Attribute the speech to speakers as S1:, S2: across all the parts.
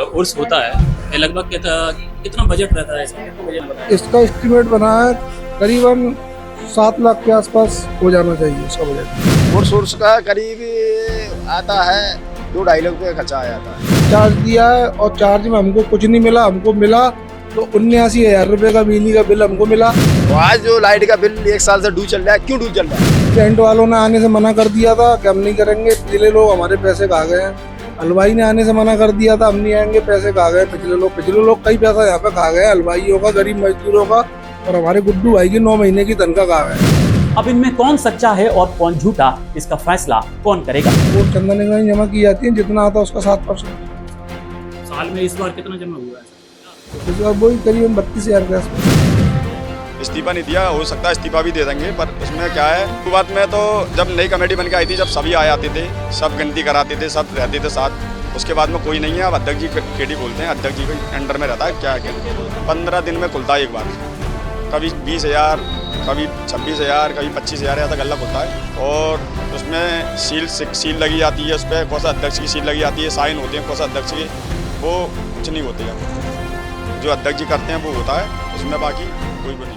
S1: उर्स होता है, ये लगभग कितना बजट रहता है इसका? कितना बजट बताया?
S2: इसका एस्टिमेट बना है करीबन 7 लाख के आसपास हो जाना चाहिए इसका बजट।
S3: उर्स का करीब आता है 2-2.5 लाख रुपये खर्चा आ जाता है।
S2: चार्ज दिया है और चार्ज में हमको कुछ नहीं मिला। हमको मिला तो 79,000 रुपये का बिजली का बिल हमको मिला।
S3: तो आज जो लाइट का बिल 1 साल से डू चल रहा है, क्यों डू चल रहा है?
S2: टेंट वालों ने आने से मना कर दिया था कि हम नहीं करेंगे, पिछले लोग हमारे पैसे खा गए हैं। हलवाई ने आने से मना कर दिया था, हम नहीं आएंगे, पैसे खा गए पिछले लोग कई पैसा यहाँ पे खा गए, हलवाइयों का, गरीब मजदूरों का, और हमारे गुड्डू भाई की 9 महीने की तनख्वाह खा गए।
S4: अब इनमें कौन सच्चा है और कौन झूठा, इसका फैसला कौन करेगा?
S2: वो चंदा निगरानी जमा की जाती है, जितना आता है उसका 7%।
S1: साल में इस बार कितना जमा हुआ है?
S2: इस बार वही करीबन 32,000 के आसपास।
S3: इस्तीफा नहीं दिया, हो सकता है इस्तीफा भी दे देंगे, पर उसमें क्या है, शुरुआत में तो जब नई कमेटी बन के आई थी, जब सभी आ जाते थे, सब गिनती कराते थे, सब रहते थे साथ, उसके बाद में कोई नहीं है। अब अध्यक्ष जी केडी बोलते हैं, अध्यक्ष जी के अंडर में रहता है, क्या 15 दिन में खुलता है एक बार, कभी 20,000, कभी 26,000, कभी 25,000 ऐसा गल्ला खुलता है। और उसमें सील लगी जाती है, उस पर कौन सा अध्यक्ष की सील लगी जाती है, साइन होते हैं कौन सा अध्यक्ष के, वो कुछ नहीं होते हैं। जो अध्यक्ष जी करते हैं वो होता है, उसमें बाकी कोई भी नहीं।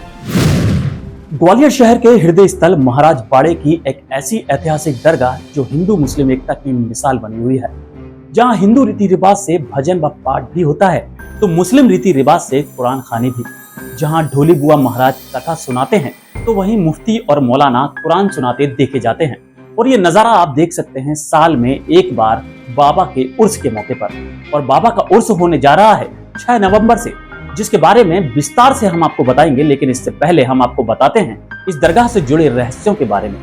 S4: ग्वालियर शहर के हृदय स्थल महाराज बाड़े की एक ऐसी ऐतिहासिक दरगाह जो हिंदू मुस्लिम एकता की मिसाल बनी हुई है। जहां हिंदू रीति रिवाज से भजन व पाठ भी होता है, तो मुस्लिम रीति रिवाज से कुरान खानी भी। जहां ढोली बुआ महाराज कथा सुनाते हैं, तो वहीं मुफ्ती और मौलाना कुरान सुनाते देखे जाते हैं। और ये नजारा आप देख सकते हैं साल में एक बार बाबा के उर्स के मौके पर। और बाबा का उर्स होने जा रहा है 6 नवंबर से, जिसके बारे में विस्तार से हम आपको बताएंगे। लेकिन इससे पहले हम आपको बताते हैं इस दरगाह से जुड़े रहस्यों के बारे में।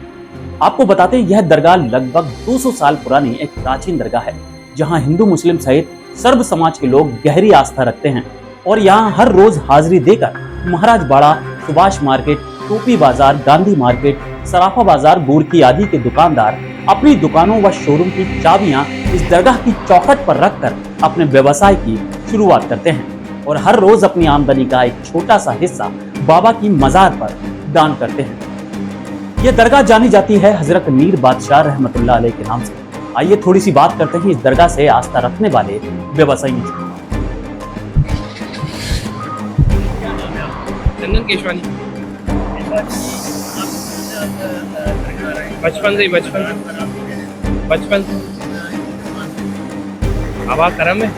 S4: आपको बताते हैं यह दरगाह लगभग 200 साल पुरानी एक प्राचीन दरगाह है, जहां हिंदू मुस्लिम सहित सर्व समाज के लोग गहरी आस्था रखते हैं। और यहाँ हर रोज हाजिरी देकर महाराज बाड़ा, सुभाष मार्केट, टोपी बाजार, गांधी मार्केट, सराफा बाजार, बुर्की आदि के दुकानदार अपनी दुकानों व शोरूम की चाबियां इस दरगाह की चौखट पर रखकर अपने व्यवसाय की शुरुआत करते हैं। और हर रोज अपनी आमदनी का एक छोटा सा हिस्सा बाबा की मजार पर दान करते हैं। यह दरगाह जानी जाती है हजरत मीर बादशाह रहमतुल्लाह अलैह के नाम से। आइए थोड़ी सी बात करते हैं इस दरगाह से आस्था रखने वाले व्यवसायियों से।
S5: चंदन केशवानी। बचपन हवा करम है,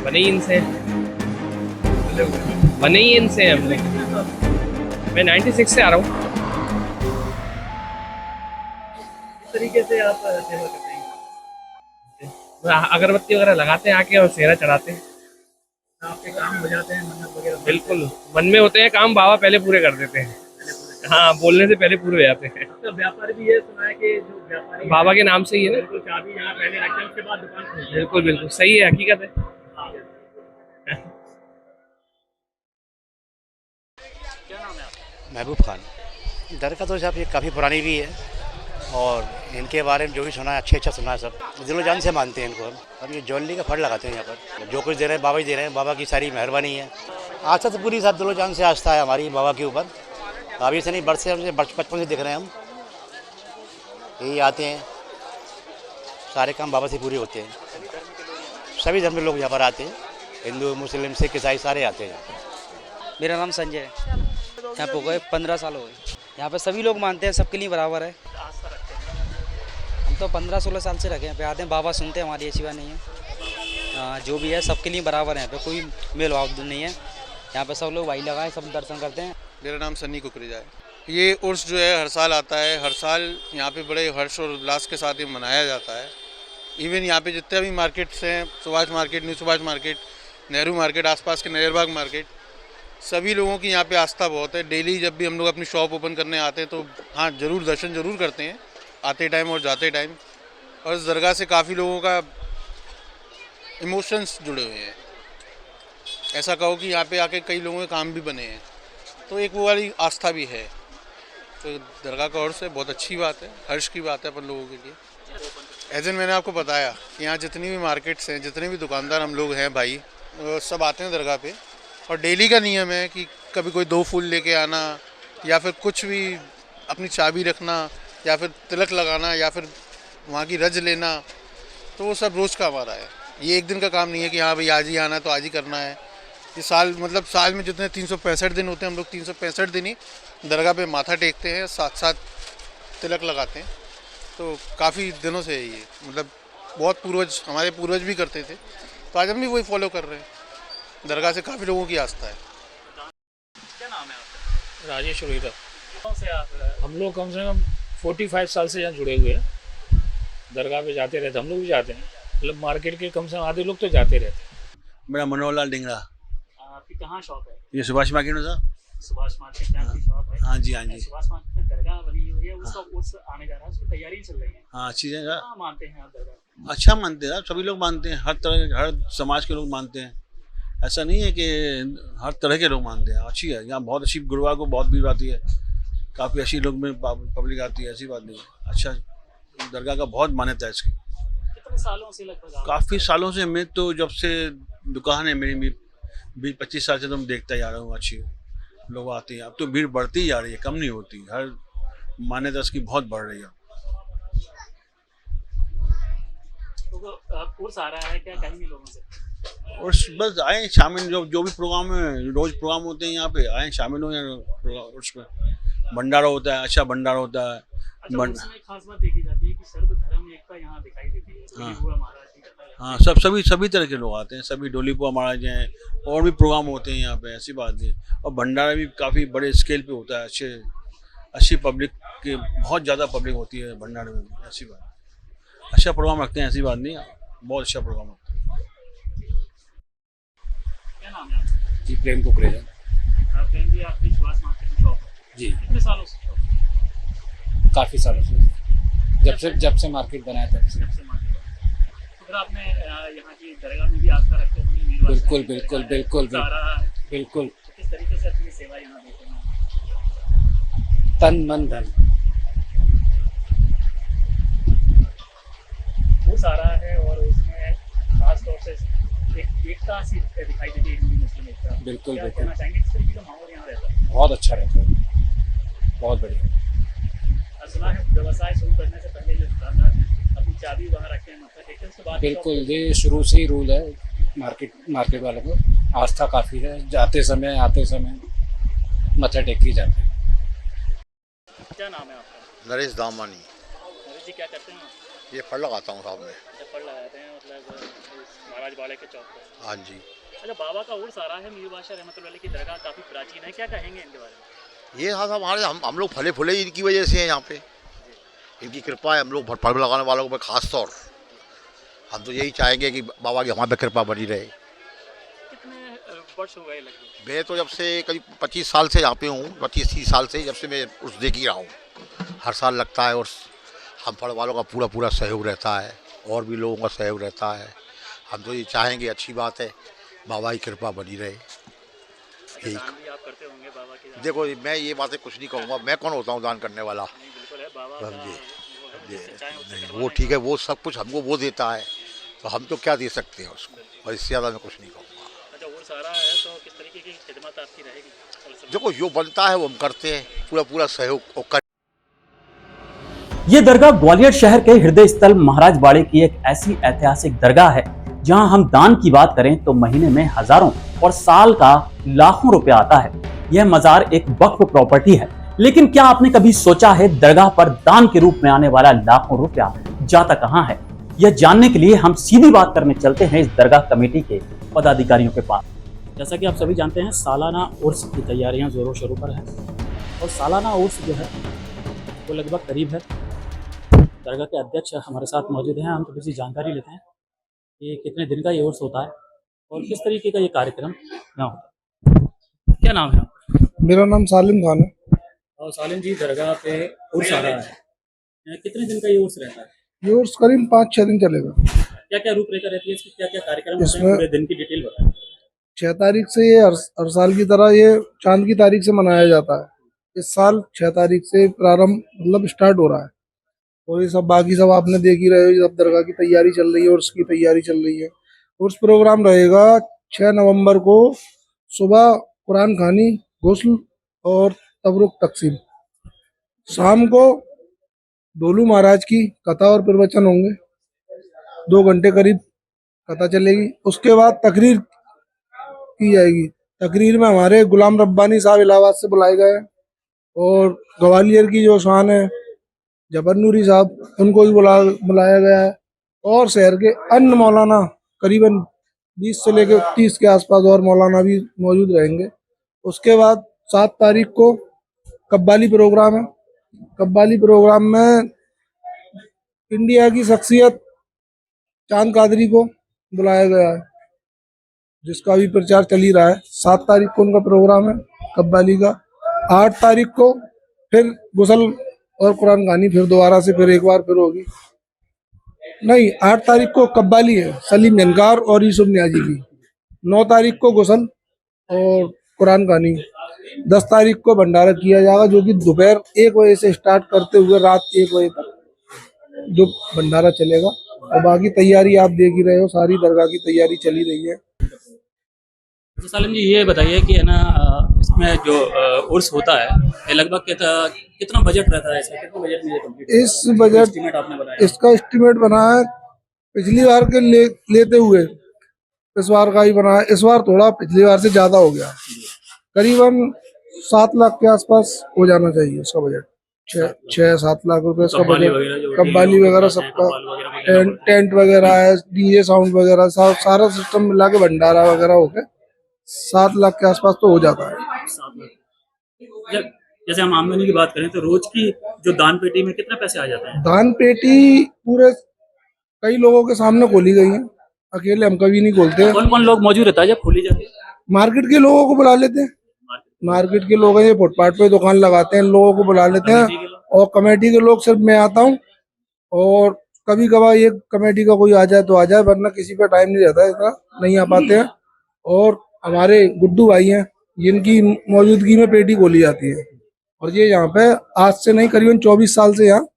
S5: बने ही इनसे हम लोग। मैं 96 से आ रहा हूँ। इस तरीके से आप सेवा करते हैं, अगरबत्ती वगैरह लगाते हैं आके और सेहरा चढ़ाते हैं। आपके काम हो जाते हैं, मन्नत वगैरह? बिल्कुल, मन में होते हैं काम, बाबा पहले पूरे कर देते हैं। हाँ, बोलने से पहले पूरे हो जाते हैं। तो व्यापारी भी ये सुना है कि जो व्यापारी बाबा के नाम से ही है ना, बिल्कुल चाबी यहाँ पहले रखते हैं, उसके बाद दुकान खोलते हैं। बिल्कुल बिल्कुल सही है, हकीकत है।
S6: महबूब खान। दरगाह तो साहब ये काफ़ी पुरानी भी है, और इनके बारे में जो भी सुना है अच्छा सुना है। सब दिलो जान से मानते हैं इनको। अब ये ज्वेलरी का फंड लगाते हैं यहाँ पर, जो कुछ दे रहे हैं बाबा ही दे रहे हैं, बाबा की सारी मेहरबानी है। आस्था तो पूरी साहब दिलो जान से आस्था है हमारी बाबा के ऊपर। अभी से नहीं, बचपन से देख रहे हैं हम, यही आते हैं, सारे काम बाबा से पूरे होते हैं। सभी धर्म के लोग यहाँ पर आते हैं, हिंदू मुस्लिम सिख ईसाई सारे आते हैं।
S7: मेरा नाम संजय है, यहाँ पे हो गए 15 साल हो गए। यहाँ पे सभी लोग मानते हैं, सबके लिए बराबर है। हम तो 15-16 साल से रखे हैं पे आते हैं, बाबा सुनते हैं, हमारी ऐसी बात नहीं है। जो भी है सबके लिए बराबर है, यहाँ पे कोई मेलभाव नहीं है। यहाँ पे सब लोग भाई लगाए, सब दर्शन करते हैं।
S8: मेरा नाम सन्नी कुकरेजा है। ये उर्स जो है हर साल आता है, हर साल यहाँ पे बड़े हर्ष और उल्लास के साथ ये मनाया जाता है। इवन यहाँ पे जितने भी मार्केट्स हैं, Subhash market, new Subhash market, Nehru market, आसपास के नजरबाग मार्केट, सभी लोगों की यहाँ पे आस्था बहुत है। डेली जब भी हम लोग अपनी शॉप ओपन करने आते हैं तो हाँ ज़रूर दर्शन ज़रूर करते हैं, आते टाइम और जाते टाइम। और इस दरगाह से काफ़ी लोगों का इमोशंस जुड़े हुए हैं। ऐसा कहो कि यहाँ पे आके कई लोगों के काम भी बने हैं, तो एक वो वाली आस्था भी है। तो दरगाह का उर्स है, बहुत अच्छी बात है, हर्ष की बात है अपन लोगों के लिए। एज मैंने आपको बताया कि यहाँ जितनी भी मार्केट्स हैं, जितने भी दुकानदार हम लोग हैं भाई, सब आते हैं दरगाह पे। और डेली का नियम है कि कभी कोई 2 फूल लेके आना, या फिर कुछ भी अपनी चाबी रखना, या फिर तिलक लगाना, या फिर वहाँ की रज लेना, तो वो सब रोज़ का हमारा है। ये एक दिन का काम नहीं है कि हाँ भाई आज ही आना है तो आज ही करना है। ये साल मतलब साल में जितने 365 दिन होते हैं हम लोग 365 दिन ही दरगाह पे माथा टेकते हैं, साथ साथ तिलक लगाते हैं। तो काफ़ी दिनों से है ये, मतलब बहुत पूर्वज हमारे पूर्वज भी करते थे, तो आज हम भी वही फॉलो कर रहे हैं। दरगाह से काफ़ी लोगों की आस्था है।
S1: क्या नाम है आपका?
S9: राजेश रोहिता।
S1: कौन से आप?
S9: हम लोग कम से कम 45 साल से यहाँ जुड़े हुए हैं। दरगाह पे जाते रहते, हम लोग भी जाते हैं, मतलब मार्केट के कम से कम आधे लोग तो जाते रहते हैं।
S10: मेरा मनोहर लाल डिंगरा।
S1: आपकी कहाँ शॉप है?
S10: ये सुभाष मार्केट में साहब।
S1: सुभाष मार्केट में आपकी शॉप है?
S10: हाँ जी, हाँ जी।
S1: सुभाष मार्केट में दरगाह बनी हुई है, उसका उर्स आने जा रहा है, उसकी तैयारी चल रही है।
S10: हाँ, अच्छी है।
S1: कहाँ मानते हैं आप दरगाह?
S10: अच्छा मानते हैं, सभी लोग मानते हैं, हर तरह हर समाज के लोग मानते हैं। ऐसा नहीं है कि हर तरह के लोग मानते हैं। अच्छी है, यहाँ बहुत अच्छी, गुरुवार को बहुत भीड़ आती है, काफ़ी अच्छी लोग में पब्लिक आती है, ऐसी बात नहीं है। अच्छा, दरगाह का बहुत मान्यता है इसकी।
S1: कितने सालों से लगभग?
S10: काफ़ी सालों से, मैं तो जब से दुकान है मेरी 20-25 साल से तो मैं देखता जा रहा हूँ। अच्छी लोग आते हैं, अब तो भीड़ बढ़ती ही जा रही है, कम नहीं होती। हर मान्यता इसकी बहुत बढ़ रही है।
S1: तो उर्स आ रहा है, क्या कहेंगे लोगों से?
S10: और बस आए शामिल, जो भी प्रोग्राम है, रोज प्रोग्राम होते हैं यहाँ पे, आए शामिल हो। उसमें भंडारा होता है, अच्छा भंडारा होता है।
S1: अच्छा, उसमें खास बात देखी जाती है कि सर्व धर्म एकता यहाँ दिखाई देती है।
S10: हाँ।
S1: हुआ महाराज जी का
S10: हाँ, सभी तरह के लोग आते हैं, सभी डोलीपुआ महाराज हैं, और भी प्रोग्राम होते हैं यहाँ पे, ऐसी बात नहीं। और भंडारा भी काफ़ी बड़े स्केल पे होता है, अच्छी पब्लिक की, बहुत ज़्यादा पब्लिक होती है भंडारे में, ऐसी बात। अच्छा प्रोग्राम रखते हैं, ऐसी बात नहीं, बहुत अच्छा प्रोग्राम रखते हैं।
S1: क्या नाम है आपका?
S9: जी, प्रेम कुकरेजा।
S1: प्रेम जी, आपकी सुभाष मार्केट में शॉप है
S9: जी,
S1: कितने सालों से?
S9: काफ़ी सालों से, जब से मार्केट बनाया तब से।
S1: जब से मार्केट, तो फिर आपने यहाँ की दरगाह में भी आस्था रखते होंगे?
S9: बिल्कुल बिल्कुल बिल्कुल बिल्कुल।
S1: तो किस तरीके से अपनी सेवा यहाँ देते हैं?
S9: तन मन धन।
S1: वो सारा है, और उसमें खास तौर से एकता सी दिखाई देती है, हिंदू मुस्लिम एकता।
S9: बिल्कुल
S1: क्या
S9: बिल्कुल,
S1: कहना चाहेंगे, किस तरीके का माहौल यहाँ रहता है?
S9: बहुत अच्छा रहता है, बहुत बढ़िया।
S1: सुना है व्यवसाय शुरू करने से पहले जो दुकानदार हैं अपनी चाबी वहाँ रखते हैं, मतलब देखते हैं, उसके बाद
S9: बिल्कुल, ये शुरू से ही रूल है मार्केट वालों को। आस्था काफ़ी है, जाते समय आते समय मत्था टेक के जाते हैं।
S1: क्या नाम है आपका?
S11: नरेश दामानी।
S1: नरेश जी, क्या करते हैं आप?
S11: ये फल लगाता हूँ साहब में।
S1: जब फल लगाते हैं, मतलब महाराज बाड़े के चौक पर?
S11: हाँ जी।
S1: अच्छा, बाबा का उर्स आ रहा है, मीर बादशाह रहमतुल्लाह अलैह की दरगाह काफ़ी प्राचीन है, क्या कहेंगे इनके बारे में?
S11: ये हाँ साहब, हमारे हम लोग फले फूले इनकी वजह से हैं यहाँ पे, इनकी कृपा है। हम लोग फल लगाने वालों को खास तौर, हम तो यही चाहेंगे कि बाबा की हमारे पे कृपा बनी रहे।
S1: कितने वर्ष हो गए लगभग?
S11: मैं तो जब से करीब 25 साल से यहाँ पे हूँ, 25-30 साल से, जब से मैं उर्स देख ही रहा हूँ। हर साल लगता है उर्स, हम फल वालों का पूरा सहयोग रहता है, और भी लोगों का सहयोग रहता है। हम तो ये चाहेंगे, अच्छी बात है, बाबा की कृपा बनी रहे।
S1: दान भी आप करते होंगे बाबा की?
S11: देखो, मैं ये बातें कुछ नहीं कहूँगा, मैं कौन होता हूँ दान करने वाला।
S1: नहीं, बिल्कुल है, बाबा का
S11: वो ठीक है, वो सब कुछ हमको वो देता है, तो हम तो क्या दे सकते हैं उसको, और इससे ज़्यादा मैं कुछ नहीं कहूँगा।
S1: अच्छा, उर्स आ रहा है तो किस तरीके की खिदमत आपकी रहेगी?
S11: देखो, जो बनता है वो हम करते हैं, पूरा सहयोग कर।
S4: ये दरगाह ग्वालियर शहर के हृदय स्थल महाराज बाड़े की एक ऐसी ऐतिहासिक दरगाह है जहां हम दान की बात करें तो महीने में हजारों और साल का लाखों रुपया आता है। यह मजार एक वक्फ प्रॉपर्टी है, लेकिन क्या आपने कभी सोचा है दरगाह पर दान के रूप में आने वाला लाखों रुपया जाता कहां है? यह जानने के लिए हम सीधी बात करने चलते हैं इस दरगाह कमेटी के पदाधिकारियों के पास। जैसा कि आप सभी जानते हैं, सालाना उर्स की तैयारियां जोरों शोरों पर है, और सालाना उर्स जो है वो लगभग करीब है। दरगाह के अध्यक्ष हमारे साथ मौजूद हैं, हम थोड़ी सी जानकारी लेते हैं कि कितने दिन का ये उर्स होता है और किस तरीके का ये कार्यक्रम यहाँ होता है। क्या नाम है आपका?
S2: मेरा नाम सालिम खान है।
S1: और सालिम जी, दरगाह पे उर्स आ रहा है, कितने दिन का ये उर्स रहता है?
S2: ये उर्स करीब 5-6 दिन चलेगा।
S1: क्या क्या रूपरेखा रहती है इसकी, क्या क्या कार्यक्रम होते हैं,
S2: इसमें
S1: पूरे दिन की डिटेल बताएं।
S2: 6 तारीख से ये हर साल की तरह ये चांद की तारीख से मनाया जाता है। इस साल 6 तारीख से प्रारंभ मतलब स्टार्ट हो रहा है, और ये सब बाकी सब आपने देख ही रहे हो, सब दरगाह की तैयारी चल रही है, उर्स की तैयारी चल रही है। उर्स प्रोग्राम रहेगा 6 नवंबर को सुबह कुरान खानी, गुस्ल और तबरुक तकसीम। शाम को डोलू महाराज की कथा और प्रवचन होंगे, 2 घंटे करीब पता चलेगी। उसके बाद तकरीर की जाएगी। तकरीर में हमारे गुलाम रब्बानी साहब इलाहाबाद से बुलाए गए हैं, और ग्वालियर की जो शान है जबर नूरी साहब, उनको भी बुलाया गया है, और शहर के अन्य मौलाना करीबन 20 से लेकर 30 के आसपास और मौलाना भी मौजूद रहेंगे। उसके बाद 7 तारीख को कव्वाली प्रोग्राम है। कव्वाली प्रोग्राम में इंडिया की शख्सियत चांद कादरी को बुलाया गया है, जिसका भी प्रचार चल ही रहा है। 7 तारीख को उनका प्रोग्राम है कव्वाली का। 8 तारीख को फिर गुसल और कुरान गानी फिर दोबारा से फिर एक बार फिर होगी। नहीं, 8 तारीख को कव्वाली है सलीम जनकार और यूसुफ नियाजी की। 9 तारीख को गुसल और कुरान गानी। 10 तारीख को भंडारा किया जाएगा, जो कि दोपहर 1 बजे से स्टार्ट करते हुए रात 1 बजे तक जो भंडारा चलेगा। और बाकी तैयारी आप देख ही रहे हो, सारी दरगाह की तैयारी चली रही है।
S4: तो सालिम जी ये बताइए कि है ना इसमें जो उर्स होता है ये लगभग कितना बजट रहता है इसका, कितना बजट में ये कंप्लीट होता है?
S2: इस बजट
S4: एस्टीमेट आपने बनाया?
S2: इसका एस्टीमेट बना है पिछली बार के लेते हुए इस बार का ही बना है। इस बार थोड़ा पिछली बार से ज्यादा हो गया, करीबन 7 लाख के आसपास हो जाना चाहिए उसका बजट। 6-7 लाख रुपए इसका बजट। कव्वाली वगैरह सबका, टेंट वगैरह है, डीजे साउंड वगैरह सारा सिस्टम मिला के भंडारा वगैरह होके 7 लाख के आसपास तो हो जाता है।
S4: 7 लाख। जैसे हम आमदनी की बात करें तो रोज की जो दान पेटी में कितने पैसे आ जाते हैं?
S2: दान पेटी पूरे कई लोगों के सामने खोली गई है, अकेले हम कभी नहीं खोलते।
S4: कौन कौन लोग मौजूद रहता है जब खोली जाती है?
S2: मार्केट के लोगों को बुला लेते हैं। मार्केट के लोग हैं, ये फुटपाथ पे दुकान लगाते हैं, इन लोगों को बुला लेते हैं। और कमेटी के लोग सिर्फ मैं आता हूँ, और कभी कभार ये कमेटी का कोई आ जाए तो आ जाए, वरना किसी पे टाइम नहीं रहता है, इतना नहीं आ पाते हैं। और हमारे गुड्डू भाई हैं, जिनकी मौजूदगी में पेटी खोली जाती है, और ये यहाँ पे आज से नहीं करीबन 24 साल से यहाँ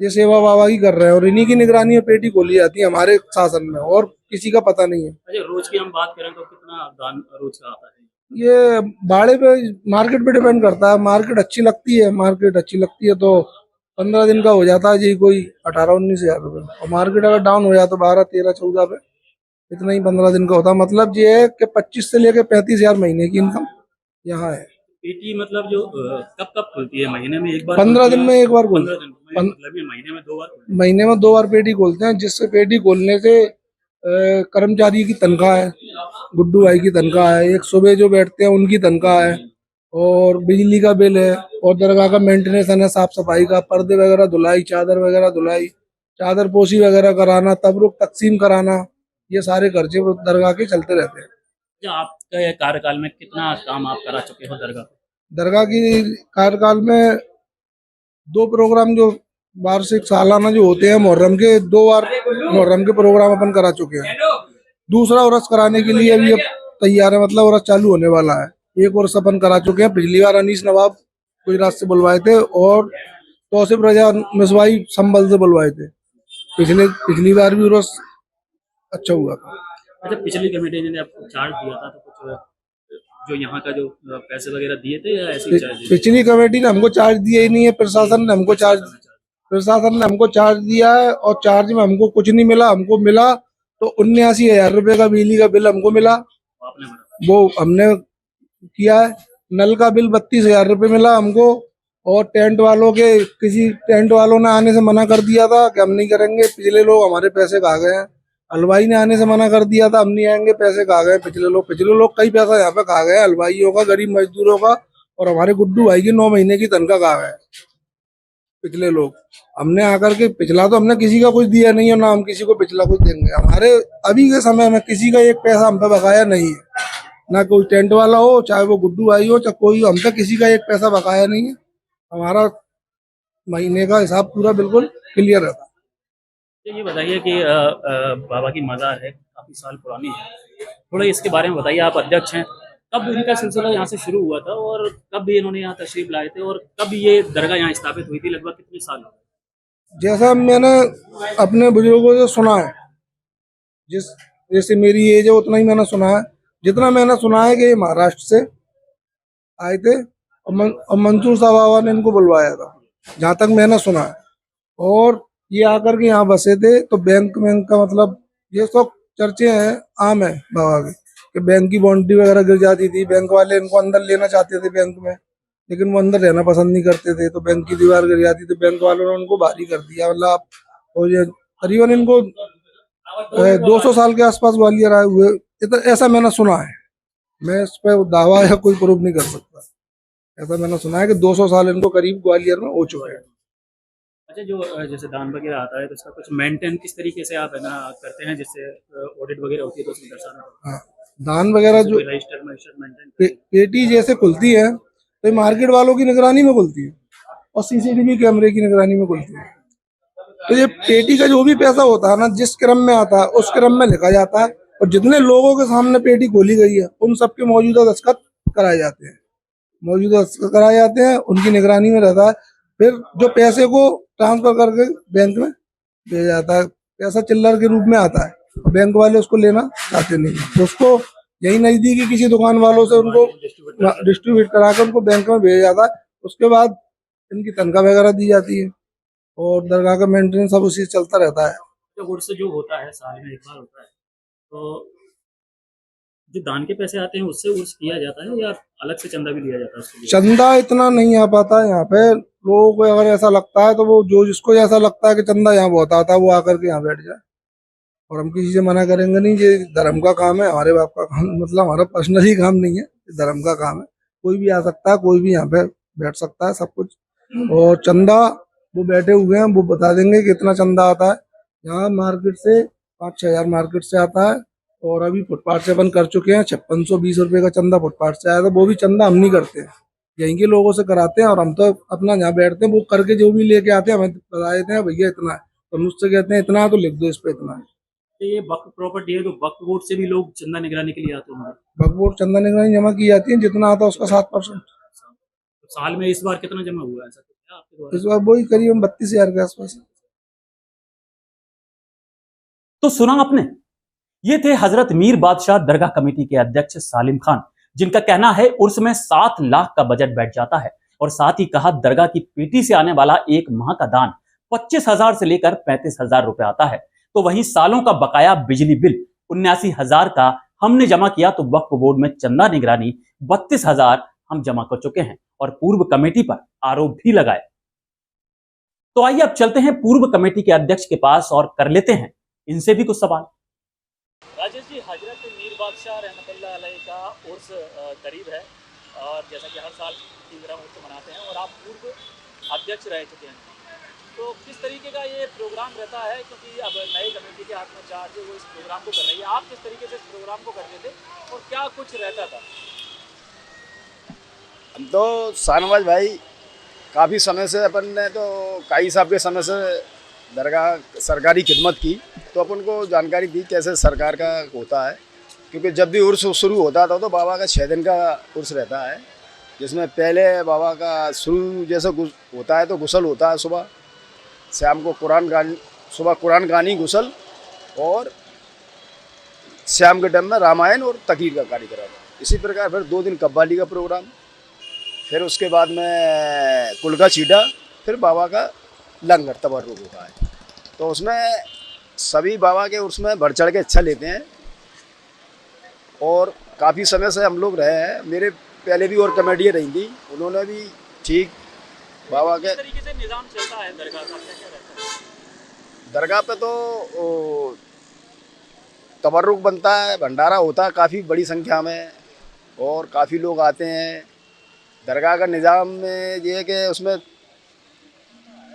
S2: ये सेवा वावा ही कर रहे हैं, और इन्हीं की निगरानी में पेटी खोली जाती है हमारे शासन में, और किसी का पता नहीं है।
S4: अच्छा, रोज की हम बात करें तो कितना दान रोज का आता है?
S2: ये भाड़े पे, मार्केट पे डिपेंड करता है। मार्केट अच्छी लगती है तो 15 दिन का हो जाता है जी, कोई 18-19 हजार रुपये। और मार्केट अगर डाउन हो जाए तो 12-13-14 पे, इतना ही 15 दिन का होता है। मतलब ये है कि 25 से लेकर 35 हजार महीने की इनकम यहाँ है।
S4: पेटी मतलब जो कब खुलती है? महीने में एक बार?
S2: 15 दिन में एक बार खोलते
S4: 15 दिन में, मतलब ये महीने में 2 बार?
S2: महीने में 2 बार पेटी खोलते हैं, जिससे पेटी खोलने से कर्मचारी की तनख्वाह है, गुड्डू भाई की तनख्वाह है, एक सुबह जो बैठते हैं उनकी तनख्वाह है, और बिजली का बिल है, और दरगाह का मेंटेनेंस है, साफ सफाई का, पर्दे वगैरह धुलाई, चादर वगैरह धुलाई, चादर पोशी वगैरह कराना, तबरुक तकसीम कराना, ये सारे खर्चे दरगाह के चलते रहते हैं।
S4: जो आपके कार्यकाल में कितना काम आप करा चुके हो दरगाह?
S2: दरगाह की कार्यकाल में 2 प्रोग्राम जो वार्षिक सालाना जो होते हैं मुहर्रम के, 2 बार मुहर्रम के प्रोग्राम अपन करा चुके हैं। दूसरा उर्स कराने के लिए अभी अब तैयार है, मतलब उर्स चालू होने वाला है। एक उर्स अपन करा चुके हैं, पिछली बार अनीस नवाब गुजरात से बुलवाए थे, और तौसिफ रजा मिसवाई संभल से बुलवाए थे। पिछली बार भी उर्स अच्छा हुआ था।
S4: अच्छा, पिछली कमेटी ने आपको चार्ज दिया था तो कुछ जो यहाँ का जो पैसे वगैरह दिए थे, या ऐसे चार्ज?
S2: पिछली कमेटी ने हमको चार्ज दिया ही नहीं है, प्रशासन ने हमको चार्ज दिया है, और चार्ज में हमको कुछ नहीं मिला। हमको मिला तो 79,000 रुपये का बिजली का बिल हमको मिला, वो हमने किया है। नल का बिल 32,000 रुपये मिला हमको, और टेंट वालों के, किसी टेंट वालों ने आने से मना कर दिया था कि हम नहीं करेंगे, पिछले लोग हमारे पैसे खा गए हैं। हलवाई ने आने से मना कर दिया था, हम नहीं आएंगे, पैसे खा गए पिछले लोग कई पैसा यहाँ पे खा गए, हलवाइयों का, गरीब मजदूरों का, और हमारे गुड्डू भाई की 9 महीने की तनख्वाह खा गए पिछले लोग। हमने आकर के, पिछला तो हमने किसी का कुछ दिया नहीं है, ना हम किसी को पिछला कुछ देंगे। हमारे अभी के समय में किसी का एक पैसा हम पे बकाया नहीं है, ना कोई टेंट वाला हो, चाहे वो गुड्डू भाई हो, चाहे कोई, हम पे किसी का एक पैसा बकाया नहीं है। हमारा महीने का हिसाब पूरा बिल्कुल क्लियर रहता है।
S4: ये बताइए कि बाबा की मज़ार है, काफ़ी साल पुरानी है, थोड़ा इसके बारे में बताइए। आप अध्यक्ष हैं, कब इनका सिलसिला यहाँ से शुरू हुआ था, और कब इन्होंने यहाँ तशरीफ लाए थे, और कब ये दरगाह यहाँ स्थापित हुई थी, लगभग कितने साल हो गए?
S2: जैसा मैंने अपने बुजुर्गों से सुना है, जैसे मेरी एज है उतना ही मैंने सुना है। जितना मैंने सुना है कि ये महाराष्ट्र से आए थे, और मंसूर साहब बाबा ने इनको बुलवाया था, जहाँ तक मैंने सुना है। और ये आकर के यहाँ बसे थे, तो बैंक का मतलब ये सब चर्चे हैं, आम है बाबा के, कि बैंक की बाउंड्री वगैरह गिर जाती थी, बैंक वाले इनको अंदर लेना चाहते थे बैंक में, लेकिन वो अंदर रहना पसंद नहीं करते थे, तो बैंक की दीवार गिर जाती तो बैंक वालों ने उनको बाहरी कर दिया। मतलब आप और ये करीबन इनको 200 साल के आसपास ग्वालियर आए हुए, ऐसा मैंने सुना है। मैं इस पर दावा या कोई प्रूफ नहीं कर सकता, ऐसा मैंने सुना है कि 200 साल इनको करीब ग्वालियर में हो चुके हैं।
S4: अच्छा, जो जैसे दान वगैरह आता है तो इसका कुछ मेंटेन किस तरीके से आप है ना करते हैं, जिससे ऑडिट वगैरह होती है तो उसमें दर्शाना होता है?
S2: हाँ, दान वगैरह जो
S4: रजिस्टर मेंटेन
S2: पेटी जैसे खुलती है तो मार्केट वालों की निगरानी में खुलती है और सीसीटीवी कैमरे की निगरानी में खुलती है। तो ये पेटी का जो भी पैसा होता है ना, जिस क्रम में आता है उस क्रम में लिखा जाता है, और जितने लोगों के सामने पेटी खोली गई है उन सबके मौजूदा दस्तखत कराए जाते हैं, उनकी निगरानी में रहता है। फिर जो पैसे को ट्रांसफर करके बैंक में भेजा जाता है, पैसा चिल्लर के रूप में आता है, बैंक वाले उसको लेना चाहते नहीं, तो उसको यही नजदीकी किसी दुकान वालों से उनको डिस्ट्रीब्यूट करा कर उनको बैंक में भेजा जाता है। उसके बाद इनकी तनख्वाह वगैरह दी जाती है और दरगाह का मेंटेनेंस सब उसी से चलता रहता है।
S4: तो उर्स जो होता है साल में एक बार होता है, तो जो दान के पैसे आते हैं उससे उर्स किया जाता है या अलग से चंदा भी लिया जाता है उसके लिए?
S2: चंदा इतना नहीं आ पाता है यहाँ पे, लोगों को अगर ऐसा लगता है तो वो जो जिसको ऐसा लगता है कि चंदा यहाँ बहुत आता है वो आकर के यहाँ बैठ जाए, और हम किसी से मना करेंगे नहीं। ये धर्म का काम है, हमारे बाप का काम, मतलब हमारा पर्सनली काम नहीं है, धर्म का काम है। कोई भी आ सकता है, कोई भी यहाँ पे बैठ सकता है, सब कुछ। और चंदा वो बैठे हुए हैं, वो बता देंगे कि इतना चंदा आता है। यहाँ मार्केट से 5-6 हज़ार मार्केट से आता है, और अभी फुटपाथ से अपन कर चुके हैं 5620 रुपये का चंदा फुटपाथ से आया था। वो भी चंदा हम नहीं करते हैं, यहीं के लोगों से कराते हैं, और हम तो अपना यहाँ बैठते हैं, वो करके जो भी लेके आते हैं हमें बता देते हैं भैया इतना है, तो मुझसे कहते हैं इतना है तो लिख दो इस पे इतना है।
S4: तो ये वक्फ प्रॉपर्टी है तो वक्फ बोर्ड से भी लोग चंदा निगरानी के लिए आते होंगे?
S2: वक्फ बोर्ड चंदा निगरानी जमा की जाती है, जितना आता है उसका 7%।
S4: तो साल में इस बार कितना जमा हुआ है ऐसा कुछ है आपके द्वारा?
S2: इस बार वही करीबन 32,000 के आसपास।
S4: तो सुना आपने, ये थे हजरत मीर बादशाह दरगाह कमेटी के अध्यक्ष सालिम खान, जिनका कहना है उर्स में 7 लाख का बजट बैठ जाता है, और साथ ही कहा दरगाह की पेटी से आने वाला एक माह का दान 25,000 से लेकर 35,000 रुपए आता है। तो वहीं सालों का बकाया बिजली बिल 79,000 का हमने जमा किया, तो वक्फ बोर्ड में चंदा निगरानी 32,000 हम जमा कर चुके हैं, और पूर्व कमेटी पर आरोप भी लगाए। तो आइए अब चलते हैं पूर्व कमेटी के अध्यक्ष के पास और कर लेते हैं इनसे भी कुछ सवाल। राजेश जी, हजरत मीर बादशाह रहमतुल्लाह अलैह का उर्स करीब है, और जैसा कि हर साल की तरह उर्स मनाते हैं, और आप पूर्व अध्यक्ष रह चुके हैं, तो किस तरीके का ये प्रोग्राम रहता है? क्योंकि अब नई कमेटी के हाथ में चार्ज है, वो इस प्रोग्राम को कर रही है, आप किस तरीके से इस प्रोग्राम को करते थे और क्या कुछ रहता था?
S3: हम तो शाहनवाज भाई काफ़ी समय से अपन ने तो काई साहब के समय से दरगाह सरकारी खिदमत की, तो अपन को जानकारी दी कैसे सरकार का होता है। क्योंकि जब भी उर्स शुरू होता था तो बाबा का 6 दिन का उर्स रहता है, जिसमें पहले बाबा का शुरू जैसे होता है तो गुसल होता है सुबह, शाम को सुबह कुरान गानी गुसल, और शाम के टाइम में रामायण और तकरीर का कार्यक्रम। इसी प्रकार फिर 2 दिन कव्वाली का प्रोग्राम, फिर उसके बाद में कुलका चीटा, फिर बाबा का लंगर तबर्रुक होता है। तो उसमें सभी बाबा के उसमें बढ़ चढ़ के अच्छा लेते हैं, और काफ़ी समय से हम लोग रहे हैं। मेरे पहले भी और कमेटियाँ रही थी, उन्होंने भी ठीक बाबा के
S4: तरीके से निजाम चलता है दरगाह का, क्या रहता है?
S3: दरगाह पे तो तबर्रुक बनता है, भंडारा होता है काफ़ी बड़ी संख्या में, और काफ़ी लोग आते हैं। दरगाह का निज़ाम में ये है कि उसमें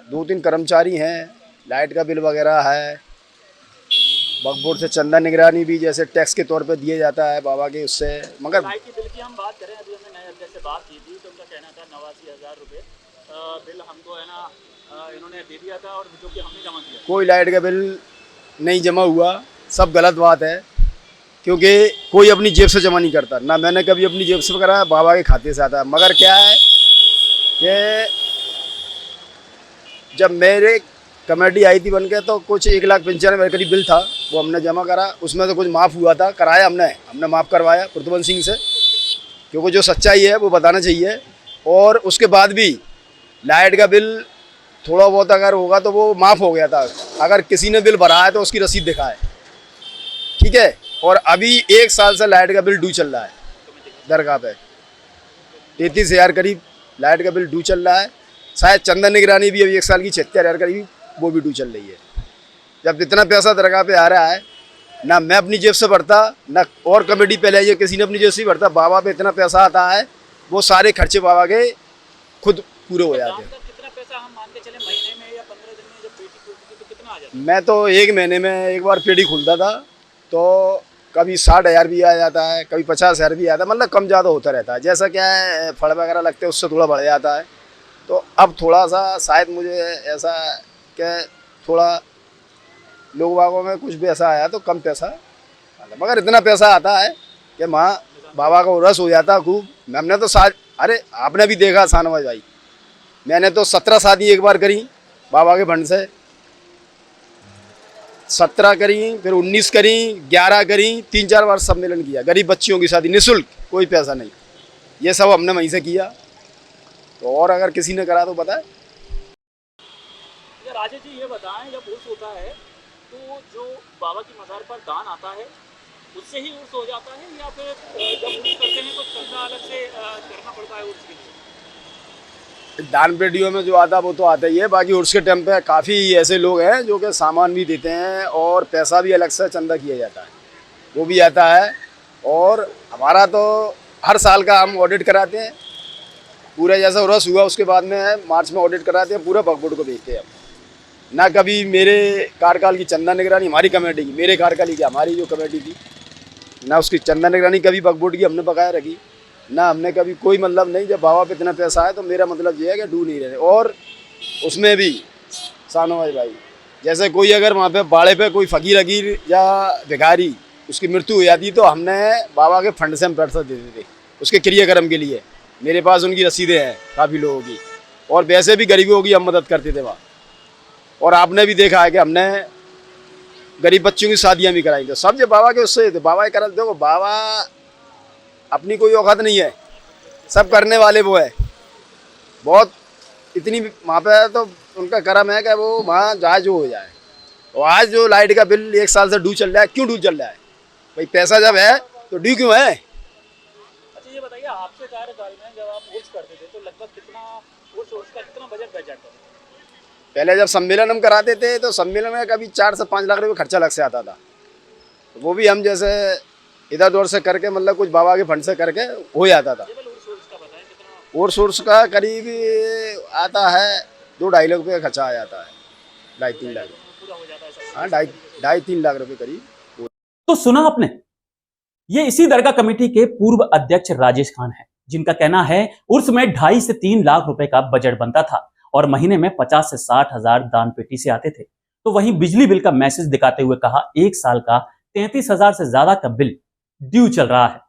S3: 2-3 कर्मचारी हैं, लाइट का बिल वगैरह है, वक्फ बोर्ड से चंदा निगरानी भी जैसे टैक्स के तौर पे दिया जाता है बाबा के उससे। मगर
S4: लाइट के बिल की हम बात करें, अभी हमने नए अध्यक्ष से बात की थी, तो उनका कहना था 89,000 रुपये बिल हमको है ना इन्होंने दे दिया था, और जो कि हमने जमा किया।
S3: कोई लाइट का बिल नहीं जमा हुआ, सब गलत बात है, क्योंकि कोई अपनी जेब से जमा नहीं करता, ना मैंने कभी अपनी जेब से कराया, बाबा के खाते से आता है। मगर क्या है कि जब मेरे कमेटी आई थी बन के, तो कुछ 1,95,000 करीब बिल था, वो हमने जमा करा, उसमें तो कुछ माफ़ हुआ था, कराया हमने माफ़ करवाया प्रद्युमन सिंह से, क्योंकि जो सच्चाई है वो बताना चाहिए। और उसके बाद भी लाइट का बिल थोड़ा बहुत अगर होगा तो वो माफ़ हो गया था। अगर किसी ने बिल भरा है तो उसकी रसीद दिखाए,
S12: ठीक है। और अभी 1 साल से लाइट का बिल ड्यू चल रहा है दरगाह पे, 33,000 करीब लाइट का बिल ड्यू चल रहा है। शायद चंदा निगरानी भी अभी 1 साल की 76,000 करीब वो भी ड्यू चल रही है। जब इतना पैसा दरगाह पे आ रहा है, ना मैं अपनी जेब से भरता, ना और कमेटी पहले ये किसी ने अपनी जेब से भरता, बाबा पे इतना पैसा आता है, वो सारे खर्चे बाबा के खुद पूरे हो जाते हैं।
S1: कितना पैसा हम मान के चले महीने में या 15 दिन में जब पेटी खुलती थी तो कितना आ जाता?
S12: मैं तो 1 महीने में एक बार पेटी खुलता था तो कभी 60,000 भी आ जाता है, कभी 50,000 भी आता है, मतलब कम ज़्यादा होता रहता है। जैसा क्या है फड़ वगैरह लगते हैं उससे थोड़ा बढ़ जाता है। तो अब थोड़ा सा शायद मुझे ऐसा कि थोड़ा लोग बागों में कुछ भी ऐसा आया तो कम पैसा आता, मगर इतना पैसा आता है कि माँ बाबा का रस हो जाता खूब। हमने तो अरे आपने भी देखा शाहनवाज भाई, मैंने तो 17 शादी एक बार करी बाबा के फंड से, 17 करी, फिर 19 करी, 11 करी, 3-4 बार सम्मेलन किया, गरीब बच्चियों की शादी निःशुल्क, कोई पैसा नहीं। ये सब हमने वहीं से किया। तो और अगर किसी ने करा तो बताए।
S1: राजेश जी ये बताएं, जब उर्स होता है तो जो बाबा की मज़ार पर दान आता है उससे ही उर्स हो जाता है, या फिर जब उर्स करते हैं तो चंदा अलग से करना पड़ता है उर्स के लिए?
S12: दान पेटियों में जो आता वो तो आता ही है, बाकी उर्स के टाइम पे काफ़ी ऐसे लोग हैं जो कि सामान भी देते हैं और पैसा भी अलग से चंदा किया जाता है, वो भी आता है। और हमारा तो हर साल का हम ऑडिट कराते हैं पूरा, जैसा उर्स हुआ उसके बाद में मार्च में ऑडिट कराते हैं, पूरा भगवोट को भेजते हैं। ना कभी मेरे कार्यकाल की चंदा निगरानी हमारी कमेटी की, मेरे कार्यकाल की हमारी जो कमेटी थी, ना उसकी चंदा निगरानी कभी भगवोट की हमने बकाया रखी, ना हमने कभी कोई मतलब नहीं। जब बाबा पे इतना पैसा है तो मेरा मतलब ये है कि डूब नहीं रहे। और उसमें भी शाहनवाज भाई, जैसे कोई अगर वहाँ पे बाड़े पे कोई फ़कीर अकीर या भिखारी उसकी मृत्यु हो जाती तो हमने बाबा के फंड से हम पैसा देते थे उसके क्रियाक्रम के लिए। मेरे पास उनकी रसीदें हैं काफ़ी लोगों की, और वैसे भी गरीबों की हम मदद करते थे वहाँ। और आपने भी देखा है कि हमने गरीब बच्चों की शादियाँ भी कराई थी, सब जो बाबा के उससे थे। बाबा के करल देखो, बाबा अपनी कोई औकात नहीं है, सब करने वाले वो है बहुत। इतनी वहाँ पे तो उनका करम है कि वो वहाँ जहाँ जो हो जाए। और आज जो लाइट का बिल 1 साल से ड्यू चल रहा है, क्यों ड्यू चल रहा है भाई? पैसा जब है तो ड्यू क्यों है?
S1: अच्छा ये बताइए, आपके कार्यकाल में जब आप उर्स करते थे तो लगभग कितना उर्स का कितना बजट बच जाता?
S12: पहले जब सम्मेलन हम कराते थे तो सम्मेलन में कभी 4 से 5 लाख रुपये खर्चा लग से आता था, वो भी हम जैसे इधर उधर से करके मतलब कुछ बाबा के फंड से करके हो जाता था। और सोर्स का करीब आता है 2-2.5 लाख रुपये का खर्चा आ जाता है, 2.5-3 लाख। हाँ, 2.5-3 लाख रुपये करीब।
S4: तो सुना आपने, ये इसी दरगाह कमेटी के पूर्व अध्यक्ष राजेश खान है, जिनका कहना है उर्स में 2.5 से 3 लाख रुपए का बजट बनता था और महीने में 50 से 60 हजार दान पेटी से आते थे। तो वहीं बिजली बिल का मैसेज दिखाते हुए कहा 1 साल का 33,000 से ज्यादा का बिल ड्यू चल रहा है।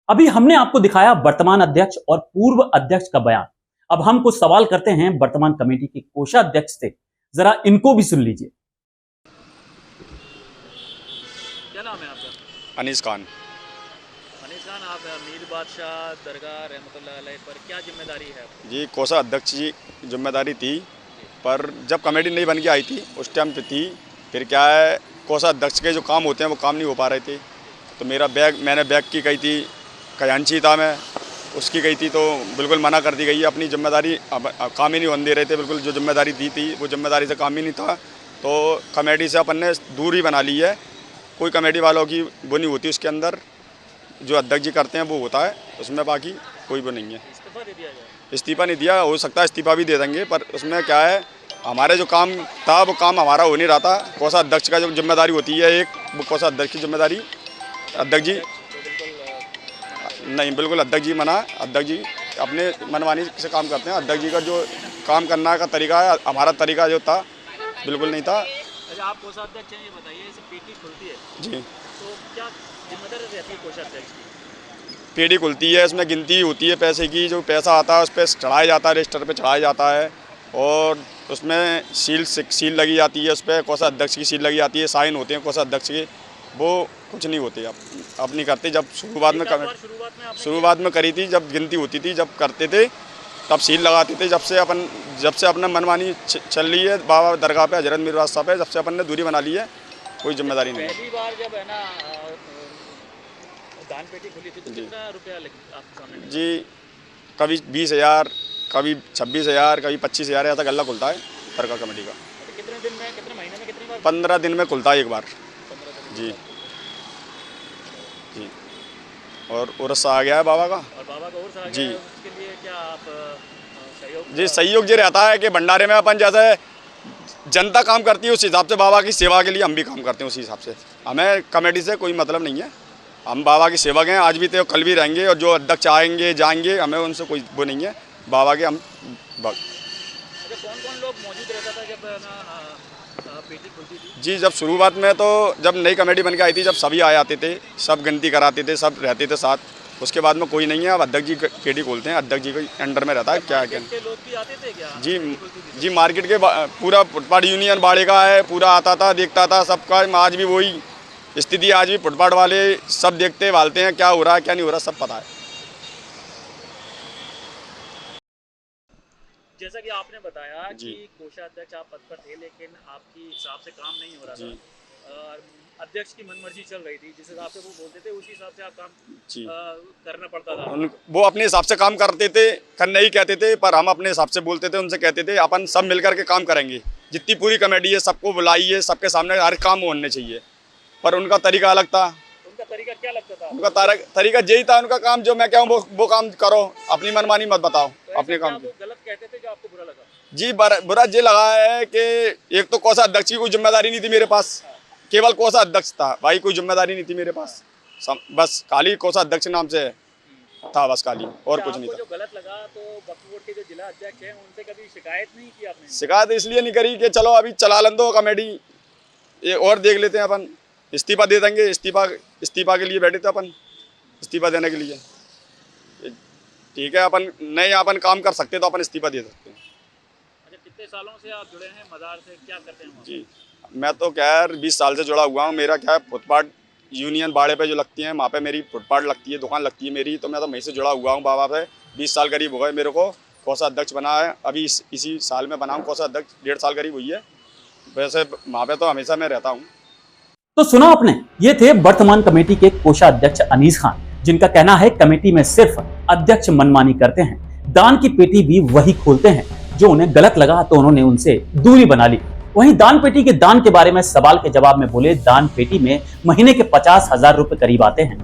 S4: अभी हमने आपको दिखाया वर्तमान अध्यक्ष और पूर्व अध्यक्ष का बयान। अब हम कुछ सवाल करते हैं वर्तमान कमेटी के कोषाध्यक्ष से, जरा इनको भी सुन लीजिए।
S1: क्या नाम है आपका?
S3: अनीस खान।
S1: अनीस खान, आप मीर बादशाह दरगाह रहमतुल्लाह अलैह पर क्या जिम्मेदारी है आपकी?
S3: जी कोषाध्यक्ष जी जिम्मेदारी थी, पर जब कमेटी नहीं बन के आई थी उस टाइम पे थी। फिर क्या है, कोषाध्यक्ष के जो काम होते हैं वो काम नहीं हो पा रहे थे, तो मैंने बैग की कही थी, खजांची था मैं, उसकी गई थी तो बिल्कुल मना कर दी गई। अपनी जिम्मेदारी काम ही नहीं होने दे रहे थे, बिल्कुल जो जिम्मेदारी दी थी वो जिम्मेदारी से काम ही नहीं था। तो कमेटी से अपन ने दूरी बना ली है, कोई कमेटी वालों की वो नहीं होती, उसके अंदर जो अध्यक्ष जी करते हैं वो होता है, उसमें बाकी कोई वो नहीं है।
S1: इस्तीफा दे दिया जाए?
S3: इस्तीफा नहीं दिया, हो सकता है इस्तीफा भी दे देंगे, पर उसमें क्या है, हमारे जो काम था वो काम हमारा हो नहीं रहा था। कोषाध्यक्ष का जो जिम्मेदारी होती है एक, वो कोषाध्यक्ष की जिम्मेदारी, अध्यक्ष जी नहीं, बिल्कुल अध्यक्ष जी मना। अध्यक्ष जी अपने मनमानी से काम करते हैं। अध्यक्ष जी का जो काम करना का तरीका है, हमारा तरीका जो था बिल्कुल नहीं था।
S1: अच्छा, आप कोषाध्यक्ष हैं, ये बताइए, इसे पेटी खुलती है
S3: जी
S1: तो क्या जिम्मेदारी रहती है कोषाध्यक्ष की?
S3: पेटी खुलती है, इसमें गिनती होती है पैसे की, जो पैसा आता है उस पर चढ़ाया जाता है, रजिस्टर पे चढ़ाया जाता है, और उसमें सील लगी जाती है, उस पर कोषाध्यक्ष की सील लगी जाती है, साइन होते हैं कोषाध्यक्ष के, वो कुछ नहीं होते अब नहीं करते। जब शुरुआत में करी थी, जब गिनती होती थी, जब करते थे तब सील लगाते थे। जब से अपना मनमानी चल रही है बाबा दरगाह पे, हजरत मीर बादशाह पे, जब से अपन ने दूरी बना ली है, कोई जिम्मेदारी नहीं है।
S1: पहली बार जब है ना दान पेटी खुली थी तो कितना रुपया आपके सामने?
S3: जी कभी 20,000, कभी 26,000, कभी 25,000 ऐसा गल्ला खुलता है दरगाह कमेटी का।
S1: कितने दिन में, कितने महीने में, कितनी बार?
S3: 15 दिन में खुलता है एक बार। जी जी। और उर्स आ गया है बाबा का।
S1: और बाबा का उर्स आ गया
S3: जी।
S1: है, उसके लिए क्या आप सहयोग?
S3: जी सहयोग ये रहता है कि भंडारे में अपन जैसे जनता काम करती है उस हिसाब से बाबा की सेवा के लिए हम भी काम करते हैं उसी हिसाब से। हमें कमेटी से कोई मतलब नहीं है, हम बाबा की सेवक हैं, आज भी थे कल भी रहेंगे, और जो अध्यक्ष आएंगे जाएंगे हमें उनसे कोई वो नहीं है, बाबा के हम
S1: कौन-कौन लोग मौजूद रहता था जब ना पेटी खुलती थी?
S3: जी जब शुरुआत में तो जब नई कमेटी बन के आई थी, जब सभी आए आते थे, सब गिनती कराते थे, सब रहते थे साथ। उसके बाद में कोई नहीं है, अब अध्यक्ष जी पेटी खोलते हैं, अध्यक्ष जी के अंडर में रहता है। क्या क्या
S1: लोग भी आते थे क्या?
S3: जी मार्केट के पूरा फुटपाथ यूनियन बाड़े का है, पूरा आता था, देखता था सबका। आज भी वही स्थिति, आज भी फुटपाथ वाले सब देखते भालते हैं क्या हो रहा है क्या नहीं हो रहा, सब पता है।
S1: जैसा कि आपने बताया कि कोषाध्यक्ष आप पद पर थे, लेकिन आपकी हिसाब से काम नहीं हो रहा था, अध्यक्ष की मनमर्जी चल रही थी, जिस हिसाब से वो बोलते थे उसी हिसाब से आप काम करना पड़ता था।
S3: वो अपने हिसाब से काम करते थे, करने ही कहते थे, पर हम अपने हिसाब से बोलते थे, उनसे कहते थे अपन सब मिलकर के काम करेंगे, जितनी पूरी कमेटी है सबको बुलाइए, सबके सामने हर काम होने चाहिए। पर उनका तरीका अलग था।
S1: उनका तरीका क्या लगता था?
S3: उनका तरीका यही था, उनका काम जो मैं कहूँ वो काम करो, अपनी मनमानी मत बताओ।
S1: तो
S3: अपने काम
S1: वो गलत कहते थे जो आपको बुरा लगा?
S3: जी बुरा ये लगा है कि एक तो कोषा अध्यक्ष की कोई जिम्मेदारी नहीं थी मेरे पास, केवल कोषा अध्यक्ष था भाई, कोई जिम्मेदारी नहीं थी मेरे पास, बस खाली कोषा अध्यक्ष नाम से था, बस खाली, और कुछ नहीं था।
S1: जो गलत लगा तो वक्फ बोर्ड के जो जिला अध्यक्ष हैं उनसे कभी शिकायत नहीं की आपने?
S3: शिकायत इसलिए नहीं करी कि चलो अभी चला लें दो कमेटी, ये और देख लेते हैं, अपन इस्तीफा दे देंगे। इस्तीफा के लिए बैठे थे अपन, इस्तीफा देने के लिए। ठीक है, अपन नहीं अपन काम कर सकते तो अपन इस्तीफा दे सकते हैं।
S1: अच्छा, कितने सालों से आप जुड़े हैं मज़ार से, क्या करते हैं?
S3: जी मैं तो क्या है 20 साल से जुड़ा हुआ हूँ। मेरा क्या है फुटपाथ यूनियन बाड़े पे जो लगती है वहाँ पे मेरी फुटपाथ लगती है, दुकान लगती है मेरी, तो मैं तो वहीं से जुड़ा हुआ हूँ बाबा से। 20 साल करीब हो गए मेरे को कोषा अध्यक्ष बना है, अभी इसी साल में बना हूँ कोषा अध्यक्ष, 1.5 साल करीब हुई है। वैसे वहाँ पे तो हमेशा मैं रहता हूँ।
S4: तो सुना आपने, ये थे वर्तमान कमेटी के कोषाध्यक्ष अनीस खान, जिनका कहना है कमेटी में सिर्फ अध्यक्ष मनमानी करते हैं, दान की पेटी भी वही खोलते हैं जो उन्हें गलत लगा तो उन्होंने उनसे दूरी बना ली। वहीं दान पेटी के दान के बारे में सवाल के जवाब में बोले, दान पेटी में महीने के 50,000 रुपए करीब आते हैं।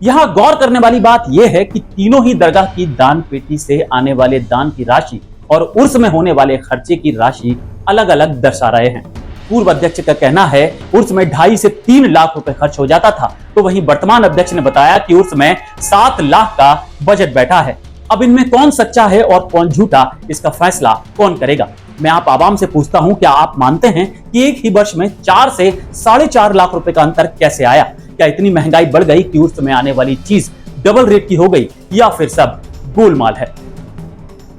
S4: यहाँ गौर करने वाली बात यह है कि तीनों ही दरगाह की दान पेटी से आने वाले दान की राशि और उर्स में होने वाले खर्चे की राशि अलग अलग दर्शा रहे हैं। पूर्व अध्यक्ष का कहना है उर्स में 2.5 से 3 लाख रुपए खर्च हो जाता था, तो वहीं वर्तमान अध्यक्ष ने बताया कि उर्स में 7 लाख का बजट बैठा है। अब इनमें कौन सच्चा है और कौन झूठा, इसका फैसला कौन करेगा? मैं आप आवाम से पूछता हूं, क्या आप मानते हैं कि एक ही वर्ष में 4 से 4.5 लाख रुपए का अंतर कैसे आया? क्या इतनी महंगाई बढ़ गई कि उर्स में आने वाली चीज डबल रेट की हो गई, या फिर सब गोलमाल है?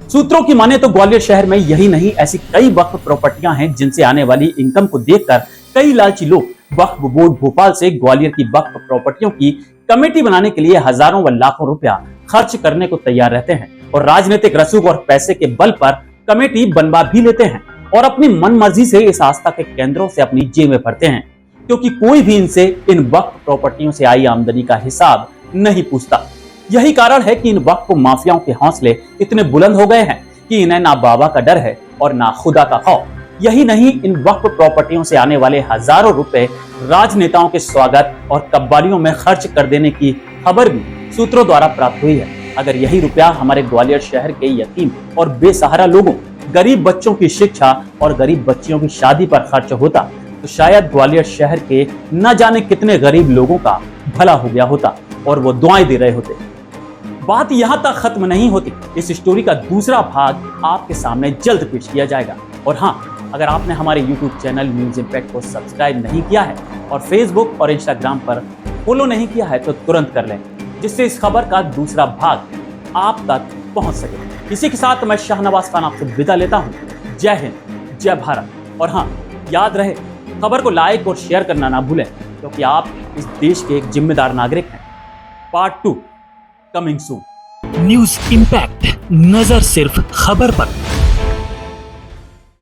S4: सूत्रों की माने तो ग्वालियर शहर में यही नहीं, ऐसी कई वक्फ प्रॉपर्टियां हैं जिनसे आने वाली इनकम को देखकर कई लालची लोग वक्फ बोर्ड भोपाल से ग्वालियर की वक्फ प्रॉपर्टियों की कमेटी बनाने के लिए हजारों व लाखों रुपया खर्च करने को तैयार रहते हैं और राजनीतिक रसूख और पैसे के बल पर कमेटी बनवा भी लेते हैं और अपनी मनमर्जी से इस आस्था के केंद्रों से अपनी जेबें भरते हैं, क्योंकि कोई भी इनसे इन वक्फ प्रॉपर्टियों से आई आमदनी का हिसाब नहीं पूछता। यही कारण है कि इन वक्फ माफियाओं के हौसले इतने बुलंद हो गए हैं कि इन्हें ना बाबा का डर है और ना खुदा का खौफ। यही नहीं, इन वक्फ प्रॉपर्टियों से आने वाले हजारों रुपए राजनेताओं के स्वागत और कब्बालियों में खर्च कर देने की खबर भी सूत्रों द्वारा प्राप्त हुई है। अगर यही रुपया हमारे ग्वालियर शहर के यतीम और बेसहारा लोगों, गरीब बच्चों की शिक्षा और गरीब बच्चियों की शादी पर खर्च होता तो शायद ग्वालियर शहर के न जाने कितने गरीब लोगों का भला हो गया होता और वो दुआएं दे रहे होते। बात यहां तक खत्म नहीं होती, इस स्टोरी का दूसरा भाग आपके सामने जल्द पेश किया जाएगा। और हाँ, अगर आपने हमारे YouTube चैनल न्यूज़ इम्पैक्ट को सब्सक्राइब नहीं किया है और फेसबुक और इंस्टाग्राम पर फॉलो नहीं किया है तो तुरंत कर लें, जिससे इस खबर का दूसरा भाग आप तक पहुंच सके। इसी के साथ मैं शाहनवाज खान आपसे विदा लेता हूं। जय हिंद, जय भारत। और हाँ, याद रहे, खबर को लाइक और शेयर करना ना भूलें, क्योंकि आप इस देश के एक जिम्मेदार नागरिक हैं। Part 2 coming soon.
S13: News impact, नजर सिर्फ खबर पर।